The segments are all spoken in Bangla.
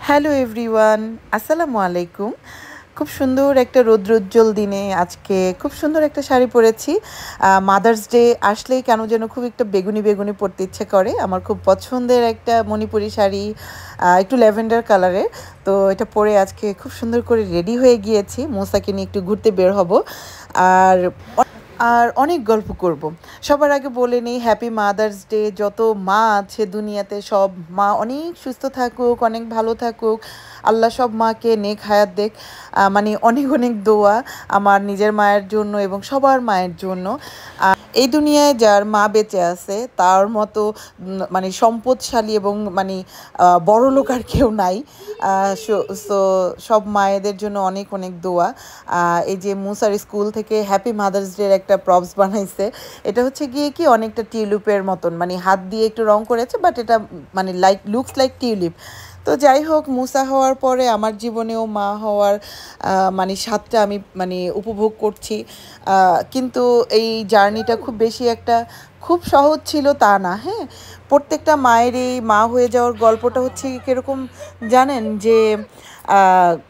হ্যালো এভরিওয়ান, আসসালামু আলাইকুম। খুব সুন্দর একটা রৌদ্রোজ্জ্বল দিনে আজকে খুব সুন্দর একটা শাড়ি পরেছি। মাদার্স ডে আসলেই কেন যেন খুব একটা বেগুনি বেগুনি পরতে ইচ্ছে করে। আমার খুব পছন্দের একটা মণিপুরি শাড়ি, একটু ল্যাভেন্ডার কালারের। তো এটা পরে আজকে খুব সুন্দর করে রেডি হয়ে গিয়েছি, মৌসাকে নিয়ে একটু ঘুরতে বের হব। আর আর অনেক গল্প করব। সবার আগে বলে নেই হ্যাপি মাদার্স ডে। যত মা আছে দুনিয়াতে সব মা অনেক সুস্থ থাকুক, অনেক ভালো থাকুক। আল্লাহ সব মাকে নেক হায়াত দেখ। মানে অনেক অনেক দোয়া আমার নিজের মায়ের জন্য এবং সবার মায়ের জন্য। এই দুনিয়ায় যার মা বেঁচে আছে তার মতো মানে সম্পদশালী এবং মানে বড়লোক আর কেউ নাই। সো সব মায়েদের জন্য অনেক অনেক দোয়া। এই যে মুসার স্কুল থেকে হ্যাপি মাদার্স ডের একটা প্রপস বানাইছে। এটা হচ্ছে গিয়ে কি অনেকটা টিউলিপের মতন, মানে হাত দিয়ে একটু রং করেছে, বাট এটা মানে লুকস লাইক টিউলিপ। তো যাই হোক, মুসা হওয়ার পরে আমার জীবনেও মা হওয়ার মানে স্বাদটা আমি মানে উপভোগ করছি। কিন্তু এই জার্নিটা খুব বেশি একটা খুব সহজ ছিল তা না। হ্যাঁ, প্রত্যেকটা মায়ের এই মা হয়ে যাওয়ার গল্পটা হচ্ছে কীরকম জানেন, যে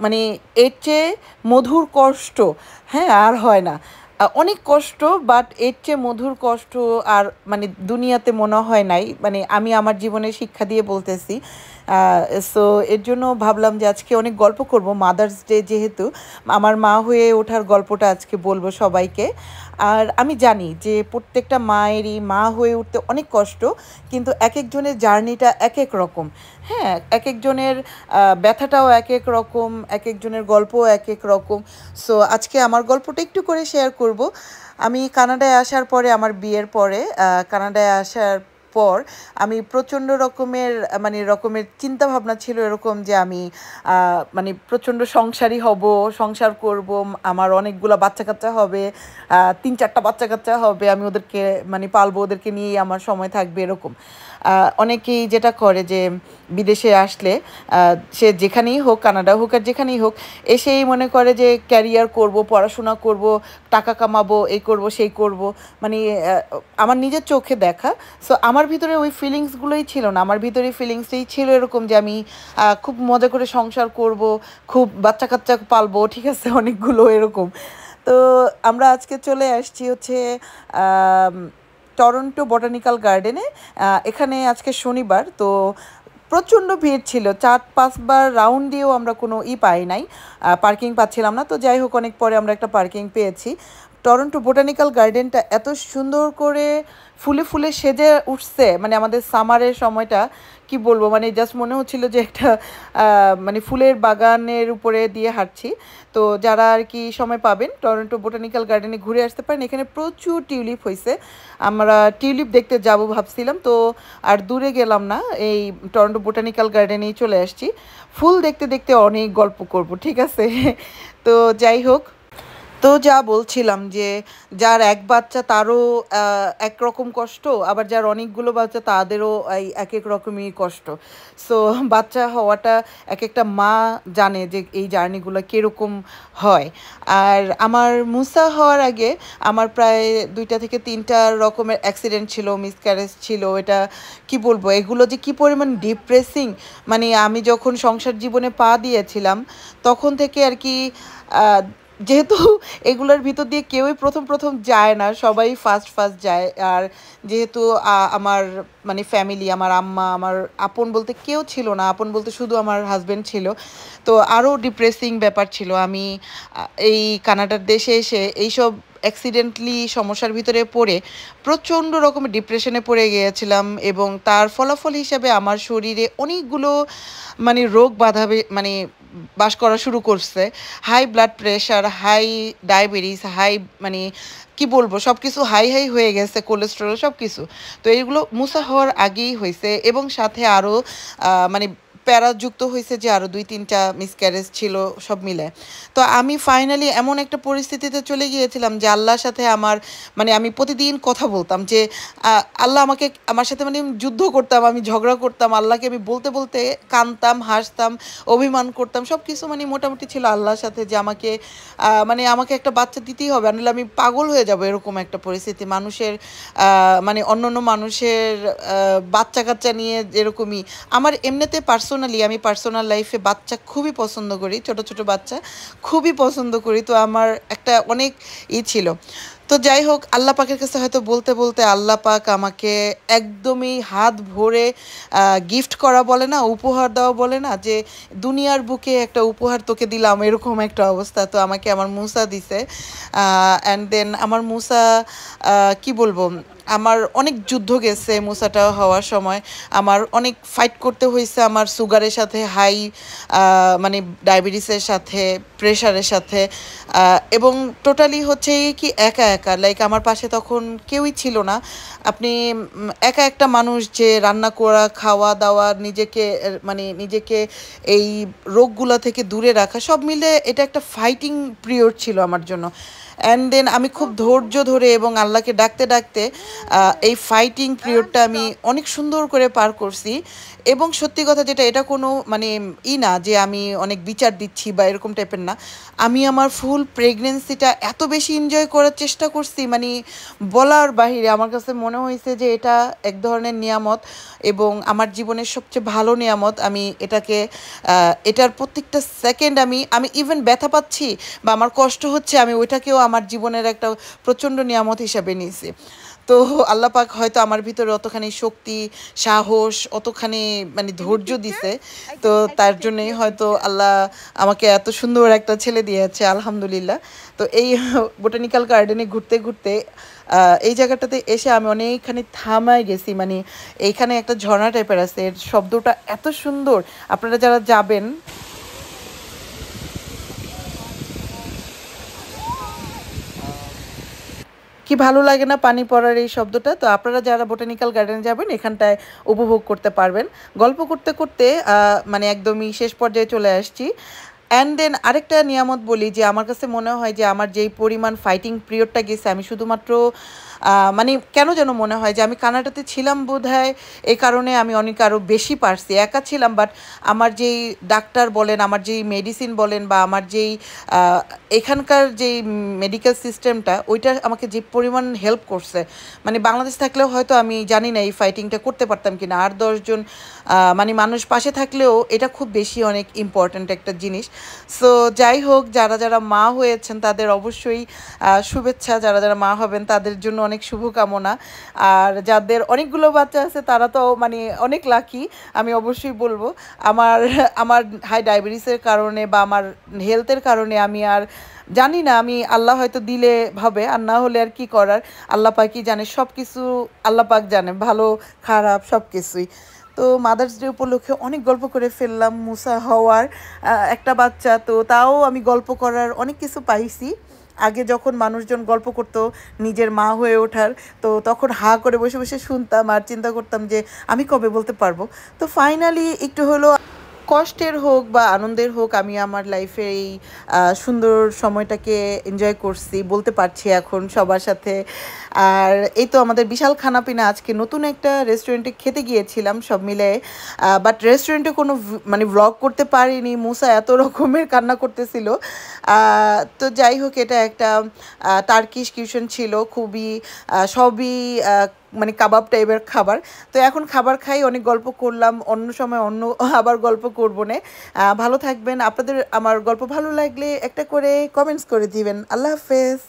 মানে এর চেয়ে মধুর কষ্ট, হ্যাঁ, আর হয় না। অনেক কষ্ট, বাট এর চেয়ে মধুর কষ্ট আর মানে দুনিয়াতে মনে হয় নাই। মানে আমি আমার জীবনের শিক্ষা দিয়ে বলতেছি। সো এর জন্য ভাবলাম যে আজকে অনেক গল্প করব মাদার্স ডে যেহেতু, আমার মা হয়ে ওঠার গল্পটা আজকে বলবো সবাইকে। আর আমি জানি যে প্রত্যেকটা মায়েরই মা হয়ে উঠতে অনেক কষ্ট, কিন্তু এক একজনের জার্নিটা এক এক রকম। হ্যাঁ, এক একজনের ব্যথাটাও এক এক রকম, এক একজনের গল্পও এক এক রকম। সো আজকে আমার গল্পটা একটু করে শেয়ার করব। আমি কানাডায় আসার পরে, আমার বিয়ের পরে কানাডায় আসার পর আমি প্রচণ্ড রকমের চিন্তা ভাবনা ছিল এরকম যে আমি মানে প্রচণ্ড সংসারী হব, সংসার করব, আমার অনেকগুলো বাচ্চা কাচ্চা হবে, 3-4টা বাচ্চা কাচ্চা হবে, আমি ওদেরকে মানে পালবো, ওদেরকে নিয়েই আমার সময় থাকবে এরকম। অনেকেই যেটা করে যে বিদেশে আসলে সে যেখানেই হোক, কানাডা হোক আর যেখানেই হোক, এসেই মনে করে যে ক্যারিয়ার করব, পড়াশোনা করব, টাকা কামাবো, এই করব সেই করব। মানে আমার নিজের চোখে দেখা। সো আমার ভিতরে ওই ফিলিংসগুলোই ছিল না, আমার ভিতরে ফিলিংসটাই ছিল এরকম যে আমি খুব মজা করে সংসার করব, খুব বাচ্চা কাচ্চা পালবো, ঠিক আছে, অনেকগুলো এরকম। তো আমরা আজকে চলে আসছি হচ্ছে টরন্টো বটানিক্যাল গার্ডেনে। এখানে আজকে শনিবার, তো প্রচণ্ড ভিড় ছিল, 4-5 বার রাউন্ড দিয়েও আমরা কোনো পাই নাই, পার্কিং পাচ্ছিলাম না। তো যাই হোক, অনেক পরে আমরা একটা পার্কিং পেয়েছি। টরন্টো বোটানিক্যাল গার্ডেনটা এত সুন্দর করে ফুলে ফুলে সেজে উঠছে, মানে আমাদের সামারের সময়টা কি বলবো, মানে জাস্ট মনে হচ্ছিল যে একটা মানে ফুলের বাগানের উপরে দিয়ে হাঁটছি। তো যারা আর কি সময় পাবেন টরন্টো বোটানিক্যাল গার্ডেনে ঘুরে আসতে পারেন, এখানে প্রচুর টিউলিপ হয়েছে। আমরা টিউলিপ দেখতে যাব ভাবছিলাম, তো আর দূরে গেলাম না, এই টরন্টো বোটানিক্যাল গার্ডেনেই চলে আসছি। ফুল দেখতে দেখতে অনেক গল্প করব, ঠিক আছে। তো যাই হোক, তো যা বলছিলাম যে যার এক বাচ্চা তারও একরকম কষ্ট, আবার যার অনেকগুলো বাচ্চা তাদেরও এই এক এক রকমই কষ্ট। সো বাচ্চা হওয়াটা এক একটা মা জানে যে এই জার্নিগুলো কীরকম হয়। আর আমার মুসা হওয়ার আগে আমার প্রায় 2টা থেকে 3টা রকমের অ্যাক্সিডেন্ট ছিল, মিসক্যারেজ ছিল। এটা কি বলবো, এগুলো যে কী পরিমাণ ডিপ্রেসিং। মানে আমি যখন সংসার জীবনে পা দিয়েছিলাম তখন থেকে আর কি, যেহেতু এগুলোর ভিতর দিয়ে কেউই প্রথম প্রথম যায় না, সবাই ফার্স্ট ফার্স্ট যায়। আর যেহেতু আমার মানে ফ্যামিলি, আমার আম্মা, আমার আপন বলতে কেউ ছিল না, আপন বলতে শুধু আমার হাজব্যান্ড ছিল। তো আরও ডিপ্রেসিং ব্যাপার ছিল। আমি এই কানাডার দেশে এসে এইসব অ্যাক্সিডেন্টলি সমস্যার ভিতরে পড়ে প্রচণ্ড রকমের ডিপ্রেশনে পড়ে গিয়েছিলাম, এবং তার ফলাফল হিসাবে আমার শরীরে অনেকগুলো মানে রোগ মানে বাস করা শুরু করছে। High blood pressure, high diabetes, high মানে কি বলবো, সব কিছু হাই হাই হয়ে গেছে, কোলেস্টেরল সব কিছু। তো এইগুলো মুসা হওয়ার আগেই হয়েছে, এবং সাথে আরও মানে প্যারাযুক্ত হয়েছে যে আরও 2-3টা মিসক্যারেজ ছিল সব মিলে। তো আমি ফাইনালি এমন একটা পরিস্থিতিতে চলে গিয়েছিলাম যে আল্লাহর সাথে আমার মানে আমি প্রতিদিন কথা বলতাম যে আল্লাহ আমাকে, আমার সাথে মানে যুদ্ধ করতাম, আমি ঝগড়া করতাম আল্লাহকে, আমি বলতে বলতে কাঁদতাম, হাসতাম, অভিমান করতাম, সব কিছু মানে মোটামুটি ছিল আল্লাহর সাথে যে আমাকে মানে আমাকে একটা বাচ্চা দিতেই হবে, নাহলে আমি পাগল হয়ে যাব, এরকম একটা পরিস্থিতি। মানুষের মানে অন্য অন্য মানুষের বাচ্চা কাচ্চা নিয়ে, যেরকমই আমার এমনিতে পার্সোনালি আমি পার্সোনাল লাইফে বাচ্চা খুবই পছন্দ করি, ছোট ছোট বাচ্চা খুবই পছন্দ করি। তো আমার একটা অনেক ছিল। তো যাই হোক, আল্লাহ পাকের কাছে হয়তো বলতে বলতে আল্লাহ পাক আমাকে একদমই হাত ভরে গিফট করা বলে না, উপহার দেওয়া বলে না, যে দুনিয়ার বুকে একটা উপহার তোকে দিলাম, এরকম একটা অবস্থা। তো আমাকে আমার মুসা দিছে। অ্যান্ড দেন আমার মুসা, কি বলবো, আমার অনেক যুদ্ধ গেছে মুসাটা হওয়ার সময়। আমার অনেক ফাইট করতে হয়েছে আমার সুগারের সাথে, হাই মানে ডায়াবেটিসের সাথে, প্রেশারের সাথে। এবং টোটালি হচ্ছে কি একা একা, লাইক আমার পাশে তখন কেউই ছিল না। আপনি একা একটা মানুষ, যে রান্না করা, খাওয়া দাওয়া, নিজেকে মানে নিজেকে এই রোগগুলা থেকে দূরে রাখা, সব মিলে এটা একটা ফাইটিং পিরিয়ড ছিল আমার জন্য। অ্যান্ড দেন আমি খুব ধৈর্য ধরে এবং আল্লাহকে ডাকতে ডাকতে এই ফাইটিং পিরিয়ডটা আমি অনেক সুন্দর করে পার করছি। এবং সত্যি কথা যেটা, এটা কোনো মানে না যে আমি অনেক বিচার দিচ্ছি বা এরকম টাইপের না। আমি আমার ফুল প্রেগনেন্সিটা এত বেশি এনজয় করার চেষ্টা করছি, মানে বলার বাহিরে। আমার কাছে মনে হয়েছে যে এটা এক ধরনের নিয়ামত এবং আমার জীবনের সবচেয়ে ভালো নিয়ামত। আমি এটাকে এটার প্রত্যেকটা সেকেন্ড আমি আমি ইভেন ব্যথা পাচ্ছি বা আমার কষ্ট হচ্ছে, আমি ওইটাকেও আমার জীবনের একটা প্রচণ্ড নিয়ামত হিসাবে নিয়েছি। তো আল্লাহ পাক হয়তো আমার ভিতরে অতখানি শক্তি, সাহস, অতখানি মানে ধৈর্য দিছে। তো তার জন্যই হয়তো আল্লাহ আমাকে এত সুন্দর একটা ছেলে দিয়েছে, আলহামদুলিল্লাহ। তো এই বোটানিক্যাল গার্ডেনে ঘুরতে ঘুরতে এই জায়গাটাতে এসে আমি অনেকখানি থামায় গেছি। মানে এইখানে একটা ঝর্ণা টাইপের আছে, এর শব্দটা এত সুন্দর। আপনারা যারা যাবেন, কি ভালো লাগে না পানি পড়ার এই শব্দটা। তো আপনারা যারা বোটানিক্যাল গার্ডেনে যাবেন এখানটায় উপভোগ করতে পারবেন। গল্প করতে করতে মানে একদমই শেষ পর্যায়ে চলে আসছি। অ্যান্ড দেন আরেকটা নিয়ামত বলি, যে আমার কাছে মনে হয় যে আমার যেই পরিমাণ ফাইটিং পিরিয়ডটা গেছে, আমি শুধুমাত্র মানে কেন যেন মনে হয় যে আমি কানাডাতে ছিলাম বোধহয়, এই কারণে আমি অনেক আরও বেশি পারছি। একা ছিলাম, বাট আমার যেই ডাক্তার বলেন, আমার যেই মেডিসিন বলেন, বা আমার যেই এখানকার যেই মেডিকেল সিস্টেমটা, ওইটা আমাকে যে পরিমাণ হেল্প করছে, মানে বাংলাদেশ থাকলেও হয়তো আমি জানি না এই ফাইটিংটা করতে পারতাম কি না। আর 10 জন মানে মানুষ পাশে থাকলেও এটা খুব বেশি অনেক ইম্পর্ট্যান্ট একটা জিনিস। সো যাই হোক, যারা যারা মা হয়েছেন তাদের অবশ্যই শুভেচ্ছা, যারা যারা মা হবেন তাদের জন্য অনেক শুভকামনা। আর যাদের অনেকগুলো বাচ্চা আছে তারা তো মানে অনেক লাকি, আমি অবশ্যই বলবো। আমার আমার হাই ডায়াবেটিসের কারণে বা আমার হেলথের কারণে আমি আর জানি না, আমি আল্লাহ হয়তো দিলে হবে, আর না হলে আর কি করার, আল্লাহ পাকই জানে সব কিছু। আল্লাহ পাক জানে ভালো খারাপ সব কিছুই। তো মাদার্স ডে উপলক্ষে অনেক গল্প করে ফেললাম। মুসা হওয়ার একটা বাচ্চা, তো তাও আমি গল্প করার অনেক কিছু পাইছি। আগে যখন মানুষজন গল্প করতো নিজের মা হয়ে ওঠার, তো তখন হা করে বসে বসে শুনতাম আর চিন্তা করতাম যে আমি কবে বলতে পারবো। তো ফাইনালি একটু হলো কষ্টের হোক বা আনন্দের হোক, আমি আমার লাইফে এই সুন্দর সময়টাকে এনজয় করছি, বলতে পারছি এখন সবার সাথে। আর এই তো আমাদের বিশাল খানাপিনা, আজকে নতুন একটা রেস্টুরেন্টে খেতে গিয়েছিলাম সব মিলে। বাট রেস্টুরেন্টে কোনো মানে ভ্লগ করতে পারিনি, মুসা এত রকমের কান্না করতেছিল। তো যাই হোক, এটা একটা টার্কিশ কিউশন ছিল, খুবই সবই মানে কাবাব টাইপের খাবার। তো এখন খাবার খাই, অনেক গল্প করলাম, অন্য সময় অন্য আবার গল্প করবো না। ভালো থাকবেন। আপনাদের আমার গল্প ভালো লাগলে একটা করে কমেন্টস করে দিবেন। আল্লাহ হাফেজ।